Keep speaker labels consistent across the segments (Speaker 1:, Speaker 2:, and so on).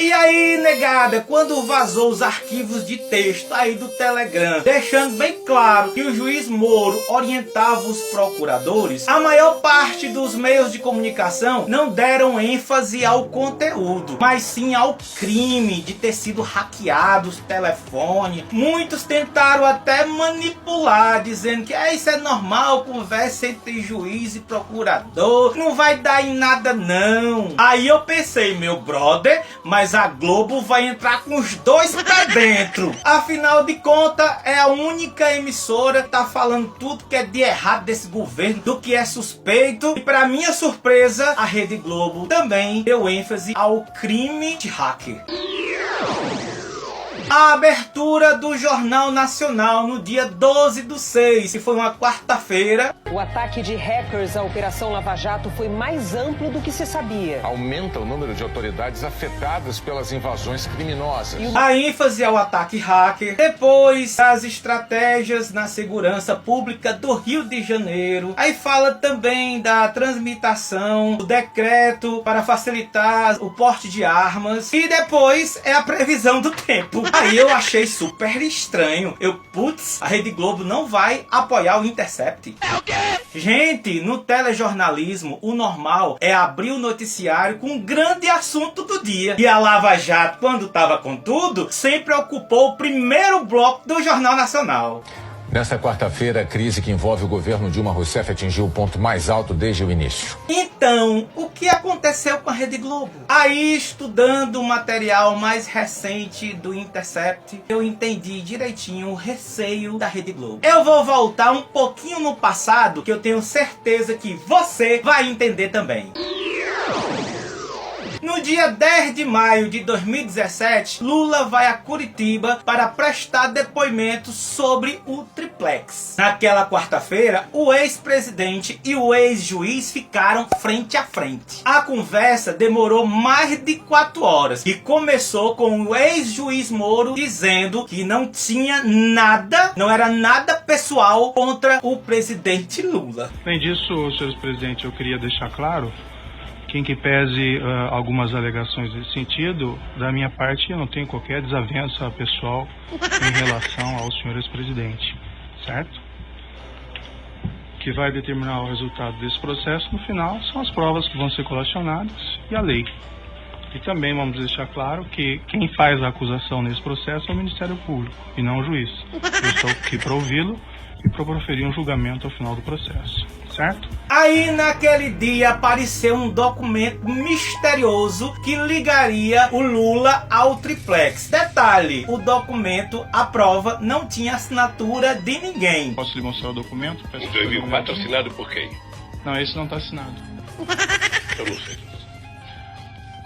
Speaker 1: E aí, negada, quando vazou os arquivos de texto aí do Telegram, deixando bem claro que o juiz Moro orientava os procuradores, a maior parte dos meios de comunicação não deram ênfase ao conteúdo, mas sim ao crime de ter sido hackeado os telefones. Muitos tentaram até manipular, dizendo que isso é normal, conversa entre juiz e procurador, não vai dar em nada não. Aí eu pensei, meu brother, mas a Globo vai entrar com os dois pra dentro. Afinal de contas, é a única emissora que tá falando tudo que é de errado desse governo, do que é suspeito. E para minha surpresa, a Rede Globo também deu ênfase ao crime de hacker. A abertura do Jornal Nacional no dia 12/6, que foi uma quarta-feira.
Speaker 2: O ataque de hackers à Operação Lava Jato foi mais amplo do que se sabia.
Speaker 3: Aumenta o número de autoridades afetadas pelas invasões criminosas.
Speaker 1: A ênfase ao ataque hacker, depois as estratégias na segurança pública do Rio de Janeiro. Aí fala também da transmutação do decreto para facilitar o porte de armas. E depois é a previsão do tempo. Aí eu achei super estranho. A Rede Globo não vai apoiar o Intercept. É o quê? Gente, no telejornalismo, o normal é abrir o noticiário com um grande assunto do dia. E a Lava Jato, quando estava com tudo, sempre ocupou o primeiro bloco do Jornal Nacional.
Speaker 3: Nesta quarta-feira, a crise que envolve o governo Dilma Rousseff atingiu o ponto mais alto desde o início.
Speaker 1: Então, o que aconteceu com a Rede Globo? Aí, estudando o material mais recente do Intercept, eu entendi direitinho o receio da Rede Globo. Eu vou voltar um pouquinho no passado, que eu tenho certeza que você vai entender também. No dia 10 de maio de 2017, Lula vai a Curitiba para prestar depoimento sobre o triplex. Naquela quarta-feira, o ex-presidente e o ex-juiz ficaram frente a frente. A conversa demorou mais de 4 horas e começou com o ex-juiz Moro dizendo que não tinha nada, não era nada pessoal contra o presidente Lula.
Speaker 4: Além disso, senhor presidente, eu queria deixar claro que, em que pese algumas alegações nesse sentido, da minha parte eu não tenho qualquer desavença pessoal em relação ao senhor ex-presidente, certo? O que vai determinar o resultado desse processo no final são as provas que vão ser colacionadas e a lei. E também vamos deixar claro que quem faz a acusação nesse processo é o Ministério Público e não o juiz. Eu estou aqui para ouvi-lo e para proferir um julgamento ao final do processo, certo?
Speaker 1: Aí naquele dia apareceu um documento misterioso que ligaria o Lula ao triplex. Detalhe, o documento, a prova, não tinha assinatura de ninguém.
Speaker 4: Posso lhe mostrar o documento?
Speaker 5: O 2004 assinado por quem?
Speaker 4: Não, esse não está assinado.
Speaker 5: Eu não sei.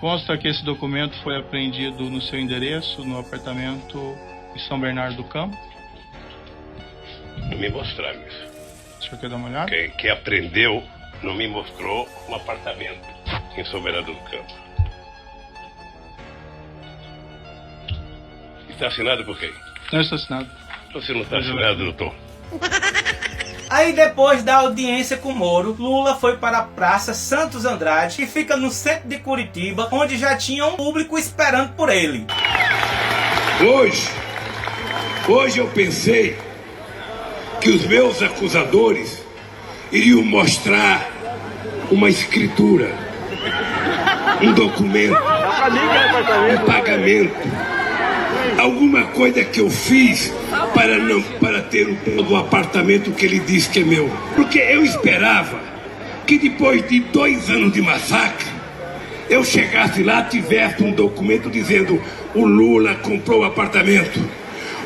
Speaker 4: Consta que esse documento foi apreendido no seu endereço, no apartamento em São Bernardo do Campo.
Speaker 5: Não me mostraram isso.
Speaker 4: O senhor quer dar uma olhada?
Speaker 5: Quem aprendeu não me mostrou um apartamento em São Bernardo do Campo. Está assinado por quem?
Speaker 4: Não está assinado.
Speaker 5: Você não está assinado, doutor?
Speaker 1: Aí depois da audiência com Moro, Lula foi para a Praça Santos Andrade, que fica no centro de Curitiba, onde já tinha um público esperando por ele.
Speaker 6: Hoje eu pensei que os meus acusadores iriam mostrar uma escritura, um documento, um pagamento, alguma coisa que eu fiz para ter o apartamento que ele diz que é meu. Porque eu esperava que depois de 2 anos de massacre, eu chegasse lá e tivesse um documento dizendo: o Lula comprou o apartamento,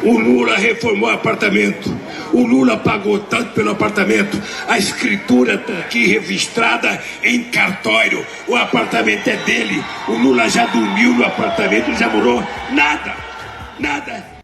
Speaker 6: o Lula reformou o apartamento, o Lula pagou tanto pelo apartamento, a escritura está aqui registrada em cartório, o apartamento é dele, o Lula já dormiu no apartamento, já morou, nada.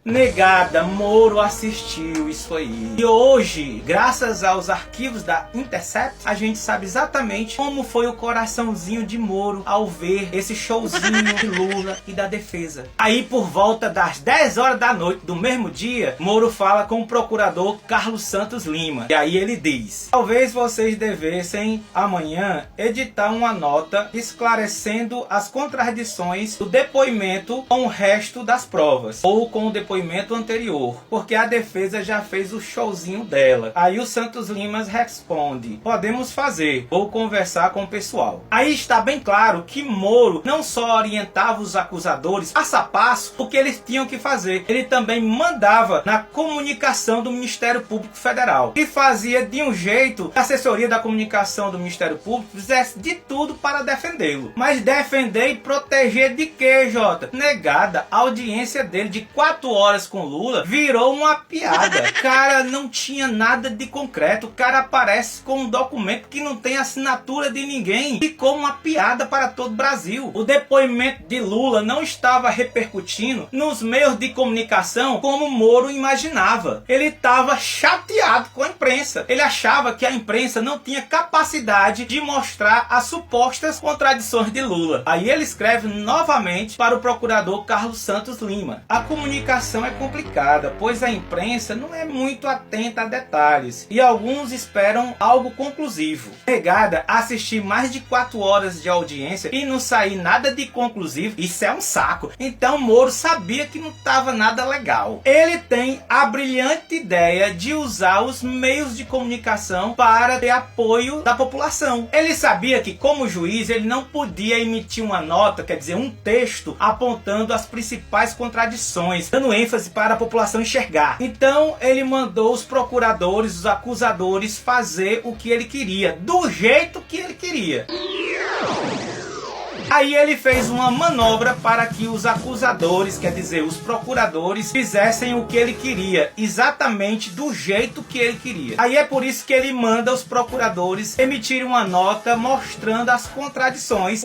Speaker 1: Negada, Moro assistiu isso aí. E hoje, graças aos arquivos da Intercept, a gente sabe exatamente como foi o coraçãozinho de Moro ao ver esse showzinho de Lula e da defesa. Aí, por volta das 10 horas da noite do mesmo dia, Moro fala com o procurador Carlos Santos Lima. E aí ele diz: talvez vocês devessem amanhã editar uma nota esclarecendo as contradições do depoimento com o resto das provas, ou com o depoimento anterior, porque a defesa já fez o showzinho dela. Aí o Santos Lima responde: podemos fazer, vou conversar com o pessoal. Aí está bem claro que Moro não só orientava os acusadores passo a passo o que eles tinham que fazer, ele também mandava na comunicação do Ministério Público Federal, e fazia de um jeito que a assessoria da comunicação do Ministério Público fizesse de tudo para defendê-lo. Mas defender e proteger de quê, Jota? Negada, a audiência dele de 4 horas com Lula virou uma piada. Cara, não tinha nada de concreto. O cara aparece com um documento que não tem assinatura de ninguém. Ficou uma piada para todo o Brasil. O depoimento de Lula não estava repercutindo nos meios de comunicação como Moro imaginava. Ele estava chateado com a imprensa. Ele achava que a imprensa não tinha capacidade de mostrar as supostas contradições de Lula. Aí ele escreve novamente para o procurador Carlos Santos Lima: a comunicação é complicada, pois a imprensa não é muito atenta a detalhes e alguns esperam algo conclusivo. Negada, assistir mais de 4 horas de audiência e não sair nada de conclusivo, isso é um saco. Então Moro sabia que não estava nada legal. Ele tem a brilhante ideia de usar os meios de comunicação para ter apoio da população. Ele sabia que, como juiz, ele não podia emitir uma nota, quer dizer, um texto apontando as principais contradições, dando ênfase para a população enxergar. Então ele mandou os procuradores, os acusadores, fazer o que ele queria, do jeito que ele queria. Aí ele fez uma manobra para que os acusadores, quer dizer, os procuradores, fizessem o que ele queria, exatamente do jeito que ele queria. Aí é por isso que ele manda os procuradores emitirem uma nota mostrando as contradições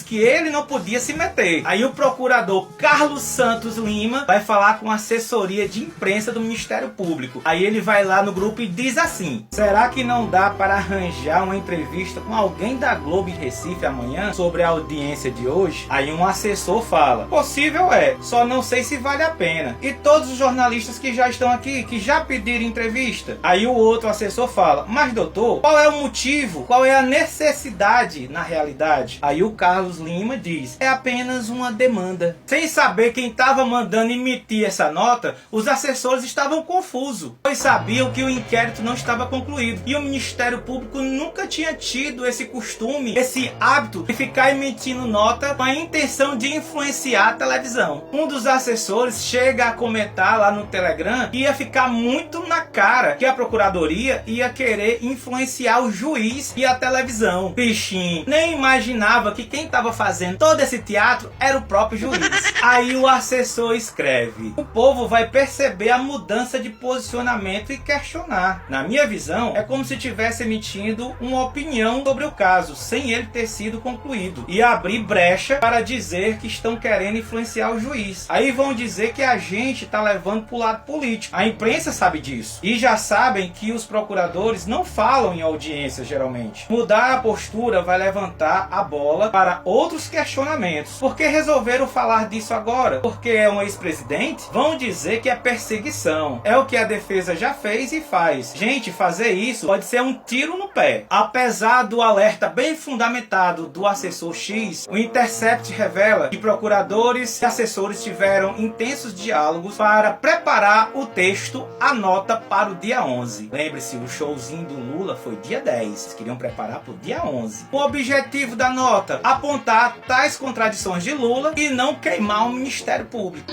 Speaker 1: que ele não podia se meter. Aí o procurador Carlos Santos Lima vai falar com a assessoria de imprensa do Ministério Público. Aí ele vai lá no grupo e diz assim: será que não dá para arranjar uma entrevista com alguém da Globo em Recife amanhã sobre a audiência de hoje? Aí um assessor fala: possível é, só não sei se vale a pena. E todos os jornalistas que já estão aqui, que já pediram entrevista? Aí o outro assessor fala: mas doutor, qual é o motivo? Qual é a necessidade na realidade? Aí o Carlos Lima diz: é apenas uma demanda. Sem saber quem estava mandando emitir essa nota, os assessores estavam confusos, pois sabiam que o inquérito não estava concluído e o Ministério Público nunca tinha tido esse costume, esse hábito de ficar emitindo nota com a intenção de influenciar a televisão. Um dos assessores chega a comentar lá no Telegram que ia ficar muito na cara que a procuradoria ia querer influenciar o juiz e a televisão. Bichinho, nem imaginava que quem estava fazendo todo esse teatro era o próprio juiz. Aí o assessor escreve: o povo vai perceber a mudança de posicionamento e questionar. Na minha visão, é como se estivesse emitindo uma opinião sobre o caso, sem ele ter sido concluído, e abrir brecha para dizer que estão querendo influenciar o juiz. Aí vão dizer que a gente está levando para o lado político. A imprensa sabe disso. E já sabem que os procuradores não falam em audiência geralmente. Mudar a postura vai levantar a bola para outros questionamentos. Por que resolveram falar disso agora? Porque é um ex-presidente? Vão dizer que é perseguição. É o que a defesa já fez e faz. Gente, fazer isso pode ser um tiro no pé. Apesar do alerta bem fundamentado do assessor X, o Intercept revela que procuradores e assessores tiveram intensos diálogos para preparar o texto, a nota para o dia 11. Lembre-se, o showzinho do Lula foi dia 10. Eles queriam preparar para o dia 11. O objetivo da nota: apontar tais contradições de Lula e não queimar o Ministério Público.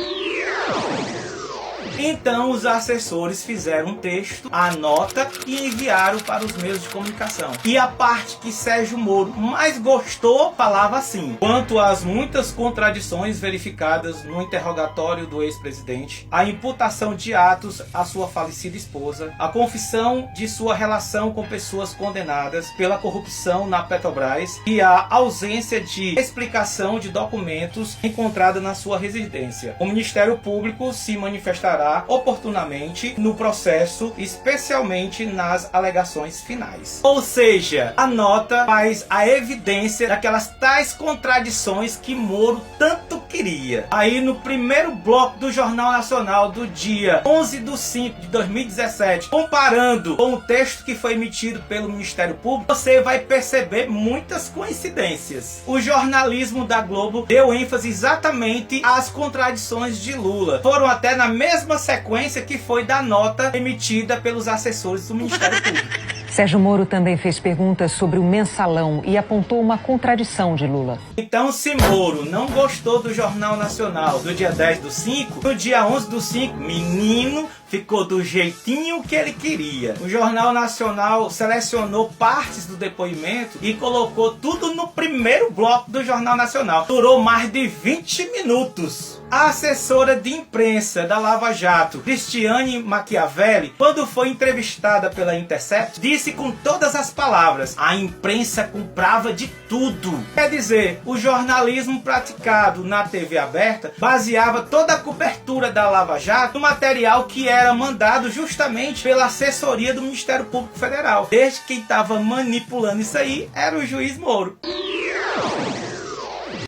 Speaker 1: Então os assessores fizeram um texto, a nota e enviaram para os meios de comunicação. E a parte que Sérgio Moro mais gostou falava assim: quanto às muitas contradições verificadas no interrogatório do ex-presidente, a imputação de atos à sua falecida esposa, a confissão de sua relação com pessoas condenadas pela corrupção na Petrobras e a ausência de explicação de documentos encontrada na sua residência, o Ministério Público se manifestará oportunamente no processo, especialmente nas alegações finais. Ou seja, a nota faz a evidência daquelas tais contradições que Moro tanto queria. Aí no primeiro bloco do Jornal Nacional do dia 11/5/2017, comparando com o texto que foi emitido pelo Ministério Público, você vai perceber muitas coincidências. O jornalismo da Globo deu ênfase exatamente às contradições de Lula. Foram até na mesma sequência que foi da nota emitida pelos assessores do Ministério Público.
Speaker 2: Sérgio Moro também fez perguntas sobre o mensalão e apontou uma contradição de Lula.
Speaker 1: Então, se Moro não gostou do Jornal Nacional do dia 10/5, no dia 11/5, menino, ficou do jeitinho que ele queria. O Jornal Nacional selecionou partes do depoimento e colocou tudo no primeiro bloco do Jornal Nacional. Durou mais de 20 minutos. A assessora de imprensa da Lava Jato, Cristiane Machiavelli, quando foi entrevistada pela Intercept, disse com todas as palavras: a imprensa comprava de tudo. Quer dizer, o jornalismo praticado na TV aberta baseava toda a cobertura da Lava Jato no material que era mandado justamente pela assessoria do Ministério Público Federal. Desde quem estava manipulando isso aí era o juiz Moro.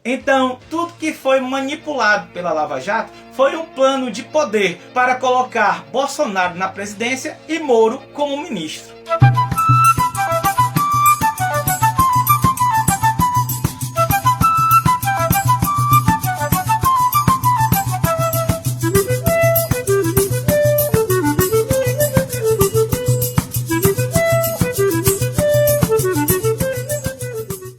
Speaker 1: Então, tudo que foi manipulado pela Lava Jato foi um plano de poder para colocar Bolsonaro na presidência e Moro como ministro.